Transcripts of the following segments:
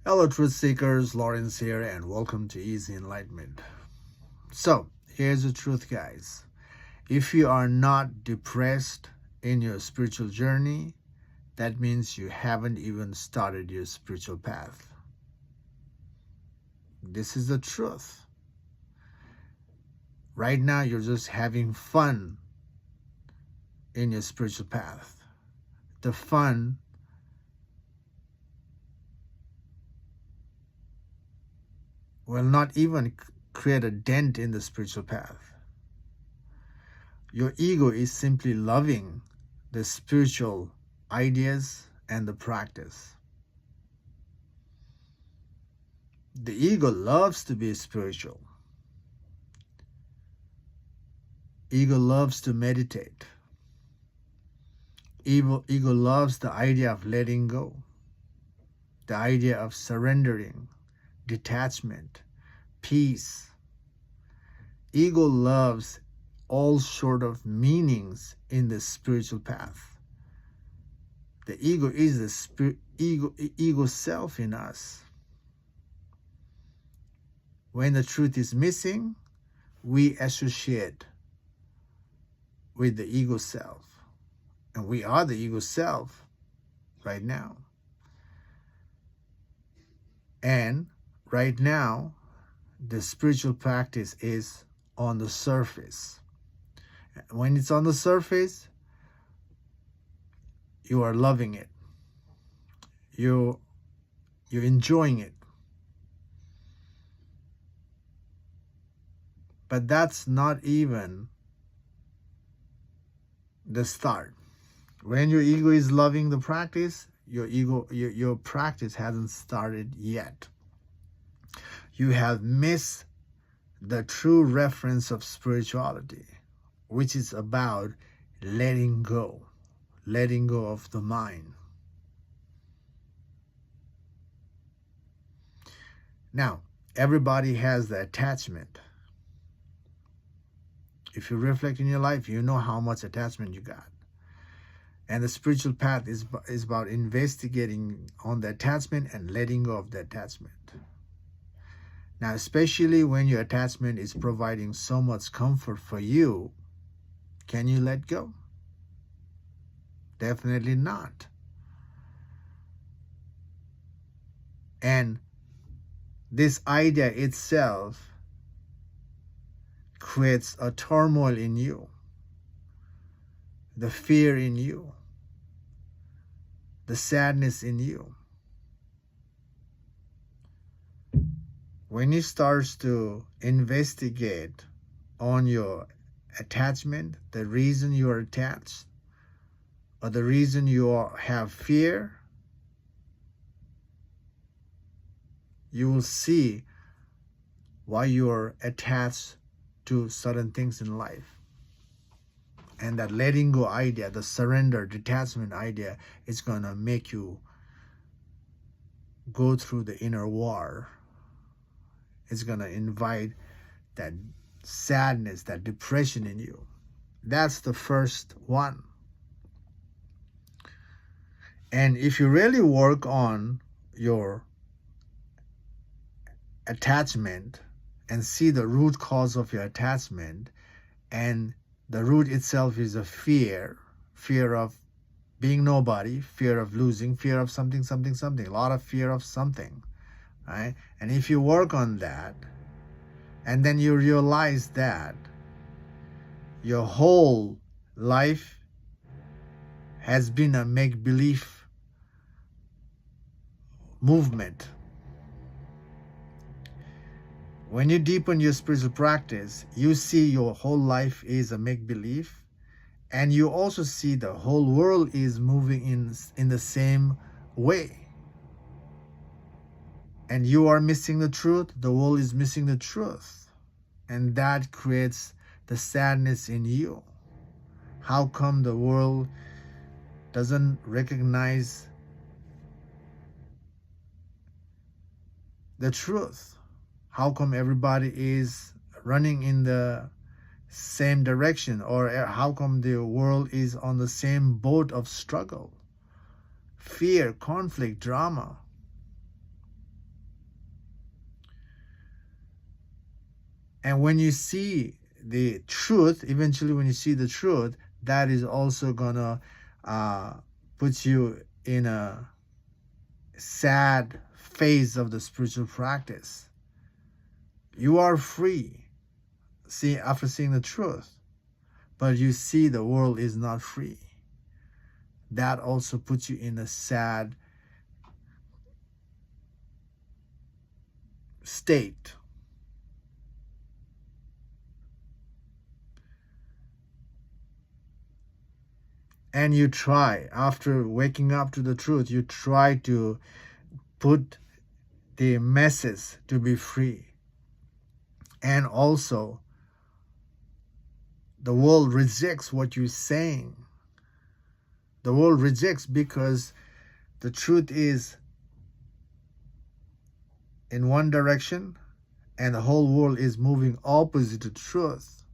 Hello, truth seekers. Lawrence here, and welcome to Easy Enlightenment. So, here's the truth, guys. If you are not depressed in your spiritual journey, that means you haven't even started your spiritual path. This is the truth. Right now, you're just having fun in your spiritual path. The fun will not even create a dent in the spiritual path. Your ego is simply loving the spiritual ideas and the practice. The ego loves to be spiritual. Ego loves to meditate. Ego loves the idea of letting go, the idea of surrendering, detachment, peace. Ego loves all sort of meanings in the spiritual path. The ego is the ego self in us. When the truth is missing, we associate with the ego self. And we are the ego self right now. And right now, the spiritual practice is on the surface. When it's on the surface, you are loving it. You're enjoying it. But that's not even the start. When your ego is loving the practice, your practice hasn't started yet. You have missed the true reference of spirituality, which is about letting go of the mind. Now, everybody has the attachment. If you reflect in your life, you know how much attachment you got. And the spiritual path is about investigating on the attachment and letting go of the attachment. Now, especially when your attachment is providing so much comfort for you, can you let go? Definitely not. And this idea itself creates a turmoil in you, the fear in you, the sadness in you. When you start to investigate on your attachment, the reason you are attached, or the reason you have fear, you will see why you are attached to certain things in life. And that letting go idea, the surrender, detachment idea, is going to make you go through the inner war. It's going to invite that sadness, that depression in you. That's the first one. And if you really work on your attachment and see the root cause of your attachment, and the root itself is a fear of being nobody, fear of losing, fear of something, a lot of fear of something, right? And if you work on that, and then you realize that your whole life has been a make-believe movement. When you deepen your spiritual practice, you see your whole life is a make-believe, and you also see the whole world is moving in the same way. And you are missing the truth, the world is missing the truth. And that creates the sadness in you. How come the world doesn't recognize the truth? How come everybody is running in the same direction? Or how come the world is on the same boat of struggle, fear, conflict, drama? And when you see the truth, eventually when you see the truth, that is also gonna uh, put you in a sad phase of the spiritual practice. You are free, see, after seeing the truth, but you see the world is not free. That also puts you in a sad state. And you try, after waking up to the truth, you try to put the message to be free. And also, the world rejects what you're saying. The world rejects because the truth is in one direction and the whole world is moving opposite to truth.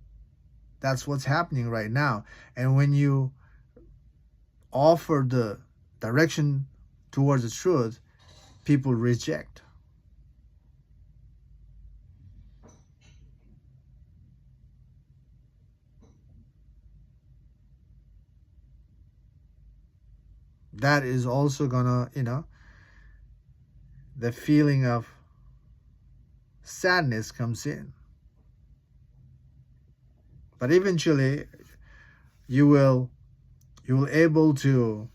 That's what's happening right now. And when you offer the direction towards the truth, people reject. That is also gonna, the feeling of sadness comes in. But eventually you will able to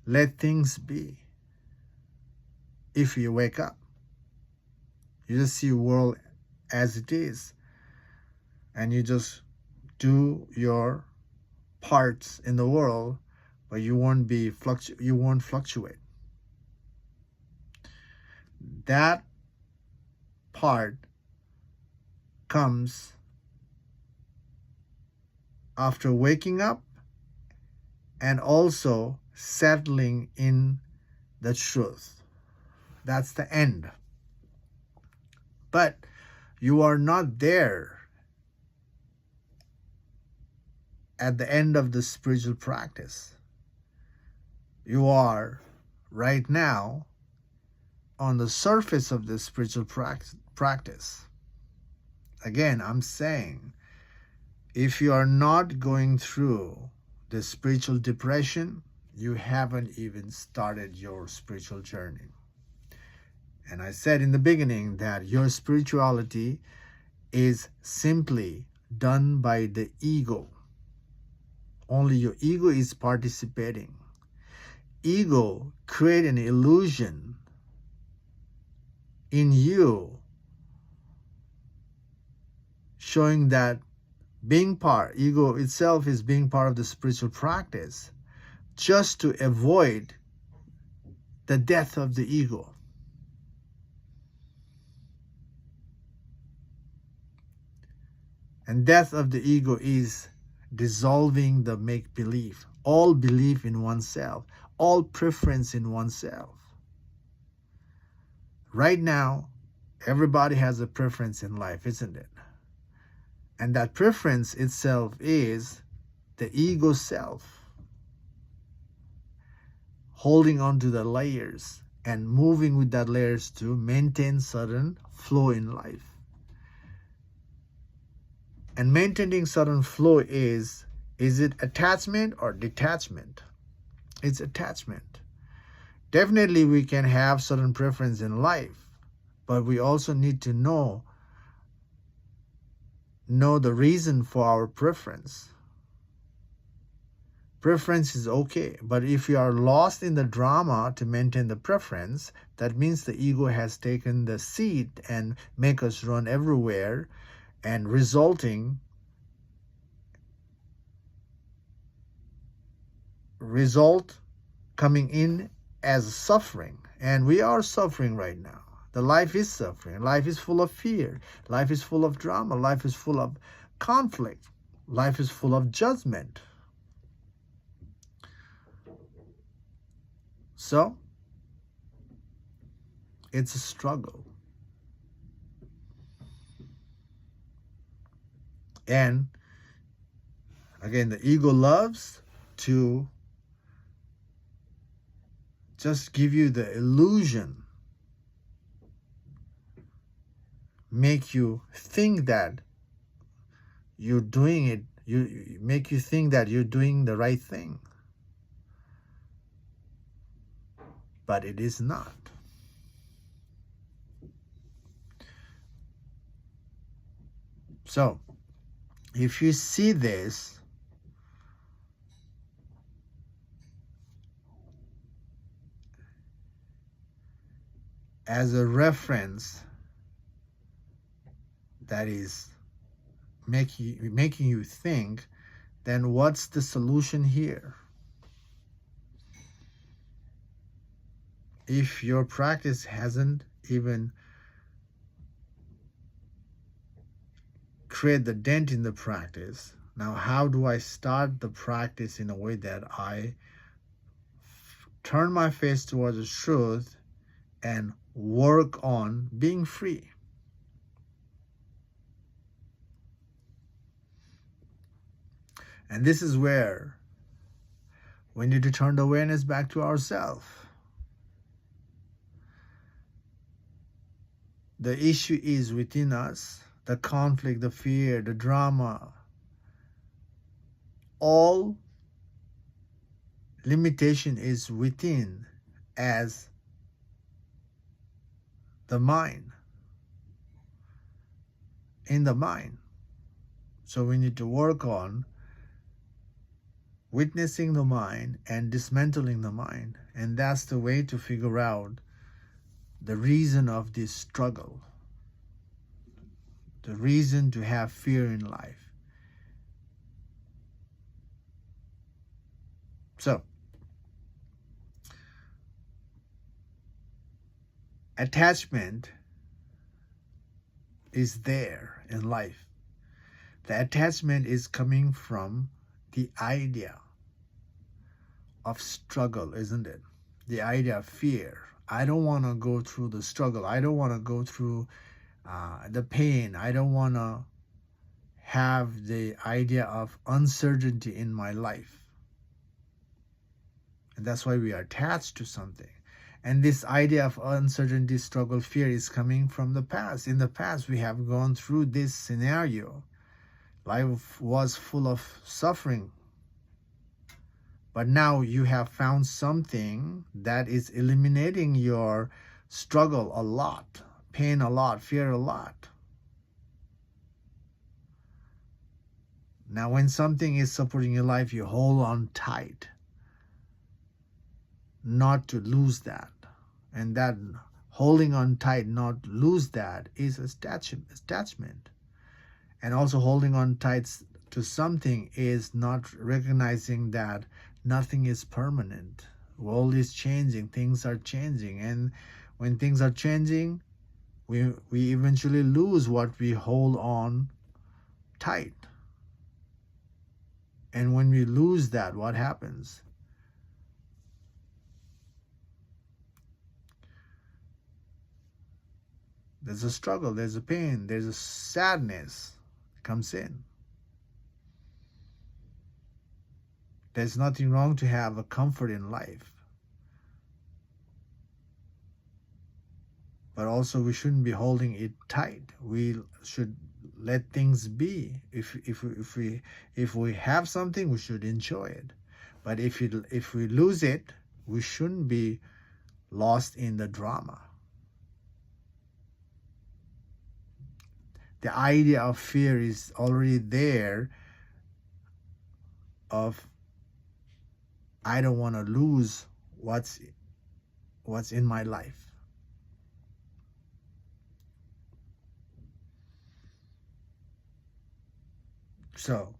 let things be. If you wake up, you just see the world as it is, and you just do your parts in the world, but you won't fluctuate. That part comes after waking up and also settling in the truth. That's the end. But you are not there at the end of the spiritual practice. You are right now on the surface of the spiritual practice. Again, I'm saying, if you are not going through the spiritual depression, you haven't even started your spiritual journey. And I said in the beginning that your spirituality is simply done by the ego. Only your ego is participating. Ego create an illusion in you, showing that ego itself is being part of the spiritual practice, just to avoid the death of the ego. And death of the ego is dissolving the make-believe, all belief in oneself, all preference in oneself. Right now, everybody has a preference in life, isn't it? And that preference itself is the ego self, holding on to the layers and moving with that layers to maintain certain flow in life. And maintaining certain flow is it attachment or detachment? It's attachment. Definitely we can have certain preference in life, but we also need to know the reason for our preference. Preference is okay, but if you are lost in the drama to maintain the preference, that means the ego has taken the seat and make us run everywhere, and result coming in as suffering. And we are suffering right now. The life is suffering. Life is full of fear. Life is full of drama. Life is full of conflict. Life is full of judgment. So, it's a struggle. And again, the ego loves to just give you the illusion make you think that you're doing it, you make you think that you're doing the right thing. But it is not. So, if you see this as a reference that is making you think, then what's the solution here? If your practice hasn't even created the dent in the practice, now how do I start the practice in a way that I turn my face towards the truth and work on being free? And this is where we need to turn the awareness back to ourselves. The issue is within us, the conflict, the fear, the drama, all limitation is within as the mind, in the mind. So we need to work on witnessing the mind and dismantling the mind. And that's the way to figure out the reason of this struggle, the reason to have fear in life. So, attachment is there in life. The attachment is coming from the idea of struggle, isn't it? The idea of fear. I don't want to go through the struggle. I don't want to go through the pain. I don't want to have the idea of uncertainty in my life. And that's why we are attached to something. And this idea of uncertainty, struggle, fear is coming from the past. In the past, we have gone through this scenario. Life was full of suffering. But now you have found something that is eliminating your struggle a lot, pain a lot, fear a lot. Now when something is supporting your life, you hold on tight, not to lose that. And that holding on tight, not lose that, is attachment. And also holding on tight to something is not recognizing that nothing is permanent. World is changing, things are changing, and when things are changing, we eventually lose what we hold on tight. And when we lose that, what happens? There's a struggle, there's a pain, there's a sadness comes in. There's nothing wrong to have a comfort in life. But also we shouldn't be holding it tight. We should let things be. If we have something, we should enjoy it. But if we lose it, we shouldn't be lost in the drama. The idea of fear is already there, of I don't want to lose what's in my life. So,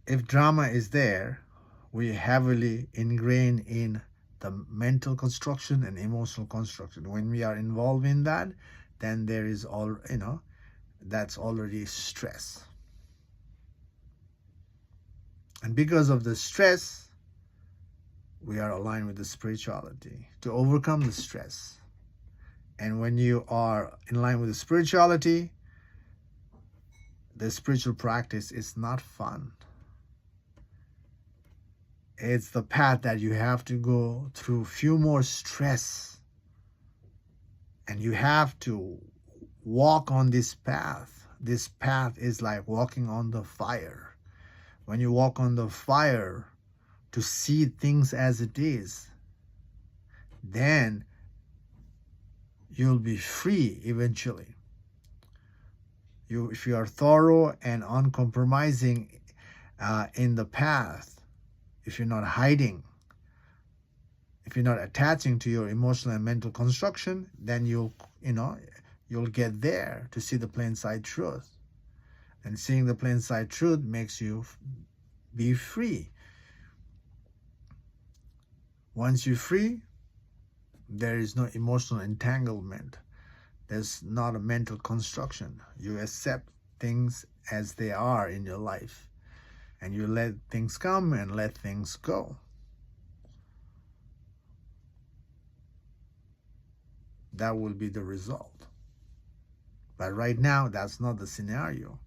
if drama is there, we heavily ingrained in the mental construction and emotional construction. When we are involved in that, then there is that's already stress. And because of the stress, we are aligned with the spirituality to overcome the stress. And when you are in line with the spirituality, the spiritual practice is not fun. It's the path that you have to go through few more stress. And you have to walk on this path. This path is like walking on the fire. When you walk on the fire to see things as it is, then you'll be free eventually. If you are thorough and uncompromising in the path, if you're not hiding, if you're not attaching to your emotional and mental construction, then you'll get there to see the plain sight truth. And seeing the plain sight truth makes you be free. Once you're free, there is no emotional entanglement. There's not a mental construction. You accept things as they are in your life. And you let things come and let things go. That will be the result. But right now, that's not the scenario.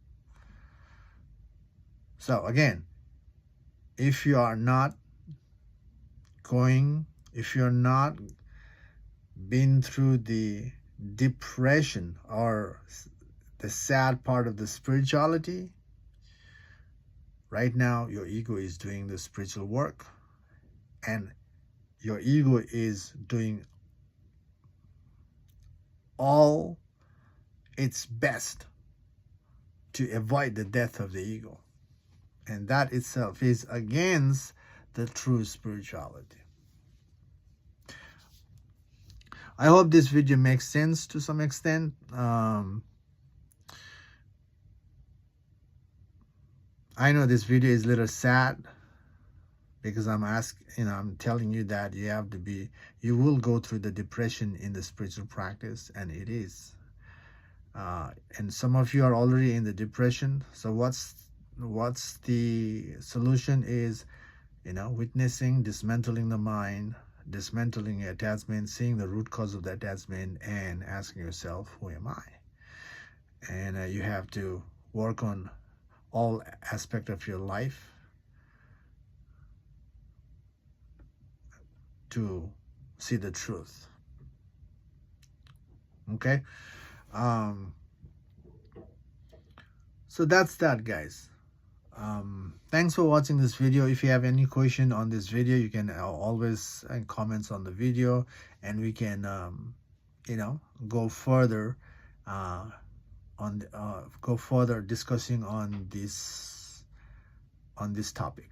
So again, if you're not been through the depression or the sad part of the spirituality, right now your ego is doing the spiritual work, and your ego is doing all its best to avoid the death of the ego. And that itself is against the true spirituality. I hope this video makes sense to some extent. I know this video is a little sad because I'm telling you that you will go through the depression in the spiritual practice, and it is. And some of you are already in the depression. So what's the solution is, witnessing, dismantling the mind, dismantling your attachment, seeing the root cause of the attachment, and asking yourself, who am I? And you have to work on all aspects of your life to see the truth. Okay? So that's that, guys. Thanks for watching this video. If you have any question on this video, you can always comments on the video, and we can go further go further discussing on this topic.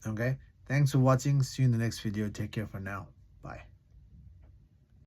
Okay, thanks for watching. See you in the next video. Take care for now. Bye.